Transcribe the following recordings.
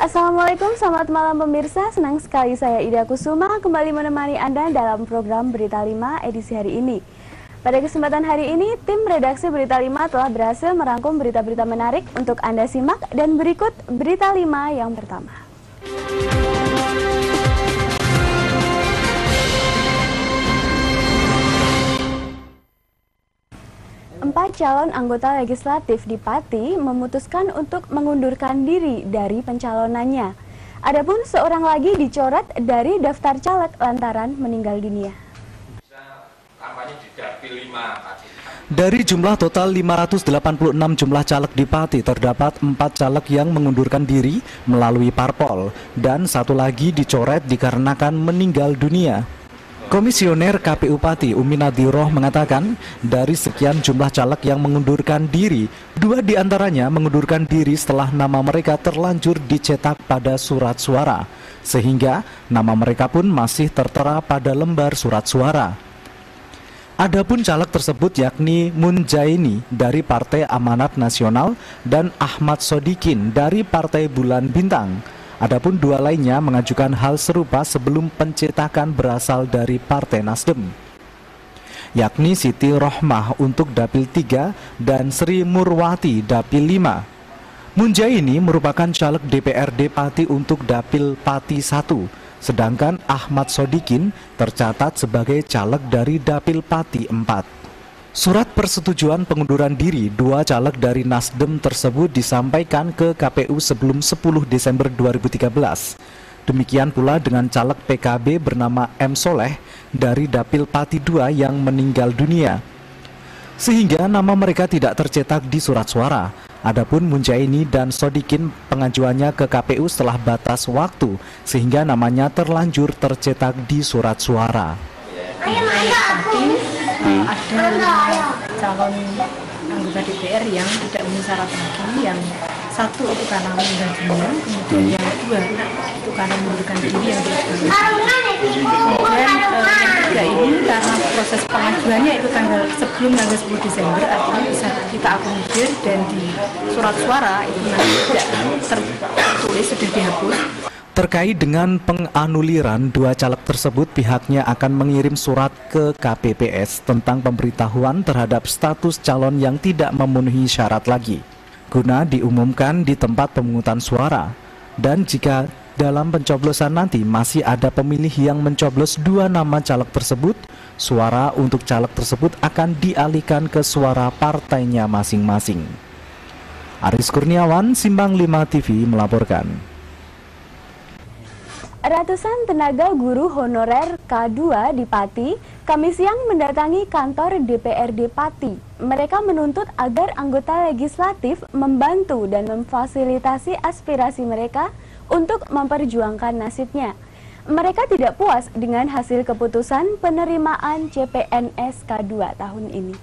Assalamualaikum, selamat malam pemirsa. Senang sekali saya Ida Kusuma kembali menemani Anda dalam program Berita 5 edisi hari ini. Pada kesempatan hari ini, tim redaksi Berita 5 telah berhasil merangkum berita-berita menarik untuk Anda simak, dan berikut Berita 5 yang pertama. 4 calon anggota legislatif di Pati memutuskan untuk mengundurkan diri dari pencalonannya. Adapun seorang lagi dicoret dari daftar caleg lantaran meninggal dunia. Dari jumlah total 586 jumlah caleg di Pati, terdapat 4 caleg yang mengundurkan diri melalui parpol dan satu lagi dicoret dikarenakan meninggal dunia. Komisioner KPU Pati Umi Nadhiroh mengatakan dari sekian jumlah caleg yang mengundurkan diri, 2 diantaranya mengundurkan diri setelah nama mereka terlanjur dicetak pada surat suara, sehingga nama mereka pun masih tertera pada lembar surat suara. Adapun caleg tersebut yakni Munjaini dari Partai Amanat Nasional dan Ahmad Sodikin dari Partai Bulan Bintang. Adapun 2 lainnya mengajukan hal serupa sebelum pencetakan berasal dari Partai Nasdem, yakni Siti Rohmah untuk Dapil 3 dan Sri Murwati Dapil 5. Munjaini merupakan caleg DPRD Pati untuk Dapil Pati 1, sedangkan Ahmad Sodikin tercatat sebagai caleg dari Dapil Pati 4. Surat persetujuan pengunduran diri 2 caleg dari Nasdem tersebut disampaikan ke KPU sebelum 10 Desember 2013. Demikian pula dengan caleg PKB bernama M. Soleh dari Dapil Pati 2 yang meninggal dunia, sehingga nama mereka tidak tercetak di surat suara. Adapun Munjaini dan Sodikin pengajuannya ke KPU setelah batas waktu, sehingga namanya terlanjur tercetak di surat suara. Ada calon anggota DPR yang tidak memenuhi syarat lagi. Yang satu itu karena meninggal dunia, kemudian yang kedua itu karena mengundurkan diri yang kemudian yang ketiga ini karena proses pengajuannya itu sebelum tanggal 10 Desember, artinya bisa kita akomodir, dan di surat suara itu nanti tidak tertulis, sudah dihapus. Terkait dengan penganuliran 2 caleg tersebut, pihaknya akan mengirim surat ke KPPS tentang pemberitahuan terhadap status calon yang tidak memenuhi syarat lagi, guna diumumkan di tempat pemungutan suara. Dan jika dalam pencoblosan nanti masih ada pemilih yang mencoblos 2 nama caleg tersebut, suara untuk caleg tersebut akan dialihkan ke suara partainya masing-masing. Aris Kurniawan, Simbang 5 TV melaporkan. Ratusan tenaga guru honorer K2 di Pati Kamis siang mendatangi kantor DPRD Pati. Mereka menuntut agar anggota legislatif membantu dan memfasilitasi aspirasi mereka untuk memperjuangkan nasibnya. Mereka tidak puas dengan hasil keputusan penerimaan CPNS K2 tahun ini.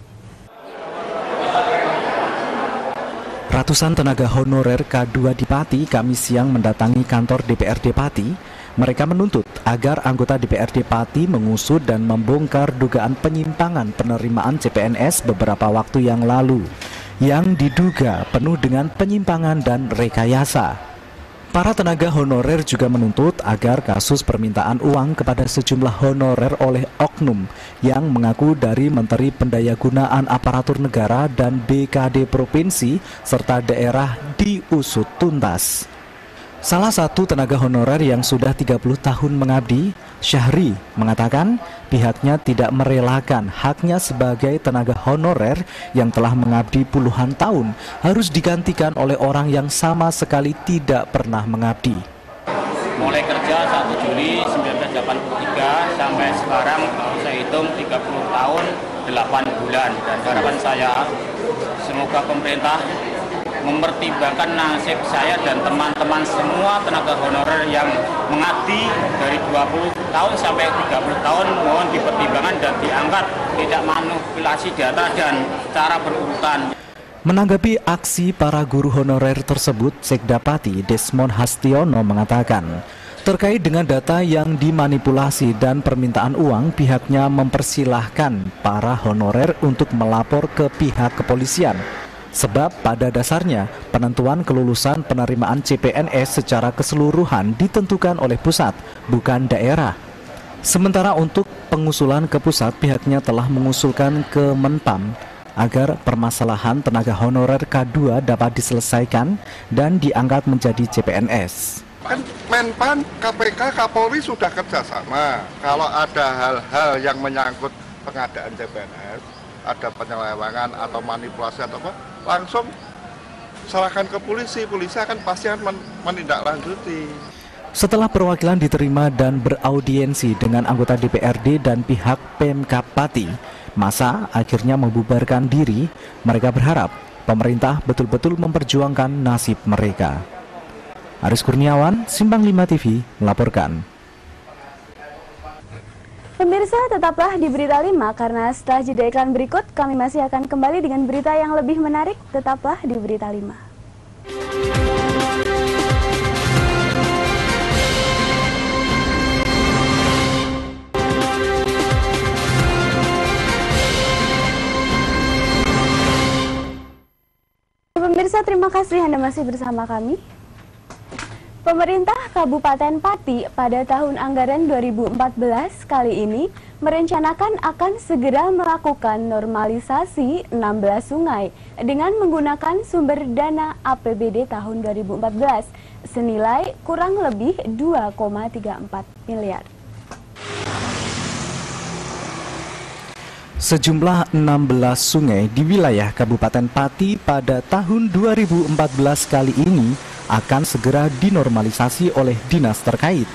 Ratusan tenaga honorer K2 di Pati Kamis siang mendatangi kantor DPRD Pati. Mereka menuntut agar anggota DPRD Pati mengusut dan membongkar dugaan penyimpangan penerimaan CPNS beberapa waktu yang lalu, yang diduga penuh dengan penyimpangan dan rekayasa. Para tenaga honorer juga menuntut agar kasus permintaan uang kepada sejumlah honorer oleh oknum yang mengaku dari Menteri Pendayagunaan Aparatur Negara dan BKD Provinsi serta daerah diusut tuntas. Salah satu tenaga honorer yang sudah 30 tahun mengabdi, Syahri, mengatakan pihaknya tidak merelakan haknya sebagai tenaga honorer yang telah mengabdi puluhan tahun harus digantikan oleh orang yang sama sekali tidak pernah mengabdi. Mulai kerja 1 Juli 1983 sampai sekarang saya hitung 30 tahun 8 bulan, dan harapan saya semoga pemerintah mempertimbangkan nasib saya dan teman-teman semua tenaga honorer yang mengabdi dari 20 tahun sampai 30 tahun, mohon dipertimbangkan dan diangkat, tidak manipulasi data dan cara berurutan. Menanggapi aksi para guru honorer tersebut, Sekda Pati Desmond Hastiono mengatakan, terkait dengan data yang dimanipulasi dan permintaan uang, pihaknya mempersilahkan para honorer untuk melapor ke pihak kepolisian. Sebab pada dasarnya penentuan kelulusan penerimaan CPNS secara keseluruhan ditentukan oleh pusat, bukan daerah. Sementara untuk pengusulan ke pusat, pihaknya telah mengusulkan ke Menpam agar permasalahan tenaga honorer K2 dapat diselesaikan dan diangkat menjadi CPNS. Kan Menpan, KPK, Kapolri sudah kerjasama. Kalau ada hal-hal yang menyangkut pengadaan CPNS, ada penyelewengan atau manipulasi atau apa, langsung serahkan ke polisi. Polisi akan pasti akan menindaklanjuti. Setelah perwakilan diterima dan beraudiensi dengan anggota DPRD dan pihak Pemkab Pati, masa akhirnya membubarkan diri. Mereka berharap pemerintah betul-betul memperjuangkan nasib mereka. Aris Kurniawan, Simpang 5 TV melaporkan. Pemirsa, tetaplah di Berita 5 karena setelah jeda iklan berikut kami masih akan kembali dengan berita yang lebih menarik. Tetaplah di Berita 5. Pemirsa, terima kasih Anda masih bersama kami. Pemerintah Kabupaten Pati pada tahun anggaran 2014 kali ini merencanakan akan segera melakukan normalisasi 16 sungai dengan menggunakan sumber dana APBD tahun 2014 senilai kurang lebih 2,34 miliar. Sejumlah 16 sungai di wilayah Kabupaten Pati pada tahun 2014 kali ini akan segera dinormalisasi oleh dinas terkait.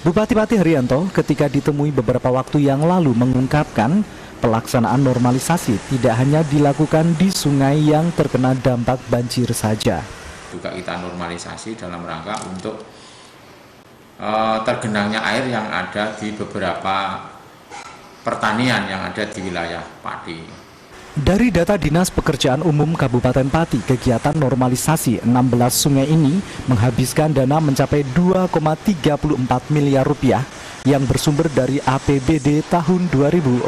Bupati Pati Haryanto ketika ditemui beberapa waktu yang lalu mengungkapkan pelaksanaan normalisasi tidak hanya dilakukan di sungai yang terkena dampak banjir saja. Juga kita normalisasi dalam rangka untuk tergenangnya air yang ada di beberapa pertanian yang ada di wilayah Pati. Dari data Dinas Pekerjaan Umum Kabupaten Pati, kegiatan normalisasi 16 sungai ini menghabiskan dana mencapai 2,34 miliar rupiah yang bersumber dari APBD tahun 2014.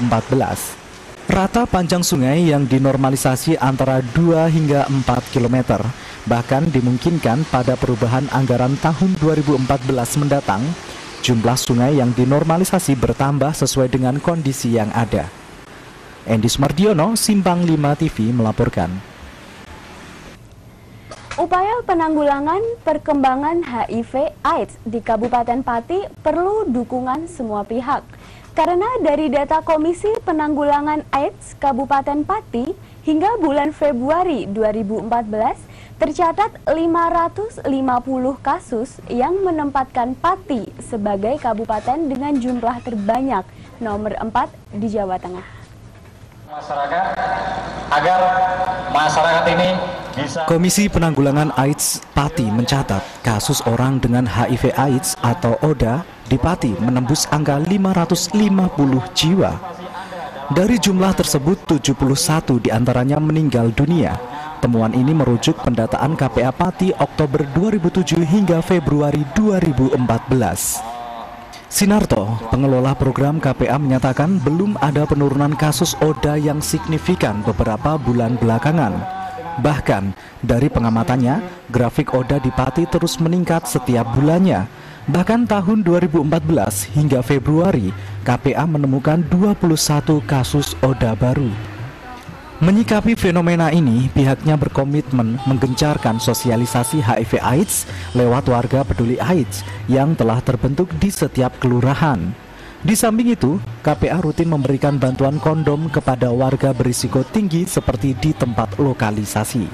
Rata panjang sungai yang dinormalisasi antara 2 hingga 4 km. Bahkan dimungkinkan pada perubahan anggaran tahun 2014 mendatang, jumlah sungai yang dinormalisasi bertambah sesuai dengan kondisi yang ada. Endi Smardiono, Simpang 5 TV melaporkan. Upaya penanggulangan perkembangan HIV/AIDS di Kabupaten Pati perlu dukungan semua pihak. Karena dari data Komisi Penanggulangan AIDS Kabupaten Pati hingga bulan Februari 2014 tercatat 550 kasus yang menempatkan Pati sebagai kabupaten dengan jumlah terbanyak nomor 4 di Jawa Tengah. Masyarakat agar masyarakat ini bisa. Komisi Penanggulangan AIDS Pati mencatat kasus orang dengan HIV/AIDS atau ODA di Pati menembus angka 550 jiwa. Dari jumlah tersebut 71 diantaranya meninggal dunia. Temuan ini merujuk pendataan KPA Pati Oktober 2007 hingga Februari 2014. Sinarto, pengelola program KPA menyatakan belum ada penurunan kasus ODA yang signifikan beberapa bulan belakangan. Bahkan, dari pengamatannya, grafik ODA di Pati terus meningkat setiap bulannya. Bahkan tahun 2014 hingga Februari, KPA menemukan 21 kasus ODA baru. Menyikapi fenomena ini, pihaknya berkomitmen menggencarkan sosialisasi HIV/AIDS lewat warga peduli AIDS yang telah terbentuk di setiap kelurahan. Di samping itu, KPA rutin memberikan bantuan kondom kepada warga berisiko tinggi seperti di tempat lokalisasi.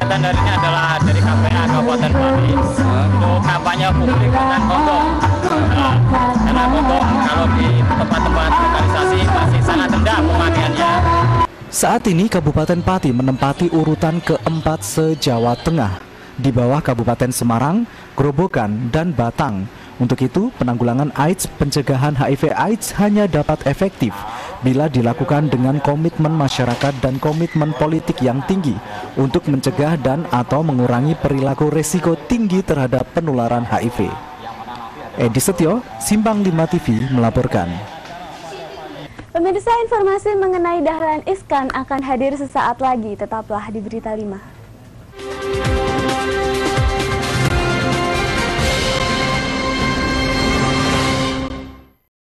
Dan dari ini adalah dari KPA Kabupaten Pati untuk kampanye publik dengan kondom. Karena kondom kalau di tempat-tempat lokalisasi masih sangat rendah pemakaiannya. Saat ini Kabupaten Pati menempati urutan keempat se-Jawa Tengah, di bawah Kabupaten Semarang, Grobogan, dan Batang. Untuk itu, penanggulangan AIDS, pencegahan HIV/AIDS hanya dapat efektif bila dilakukan dengan komitmen masyarakat dan komitmen politik yang tinggi untuk mencegah dan atau mengurangi perilaku resiko tinggi terhadap penularan HIV. Edi Setio, Simpang 5 TV melaporkan. Pemirsa, informasi mengenai Dahlan Iskan akan hadir sesaat lagi. Tetaplah di Berita 5.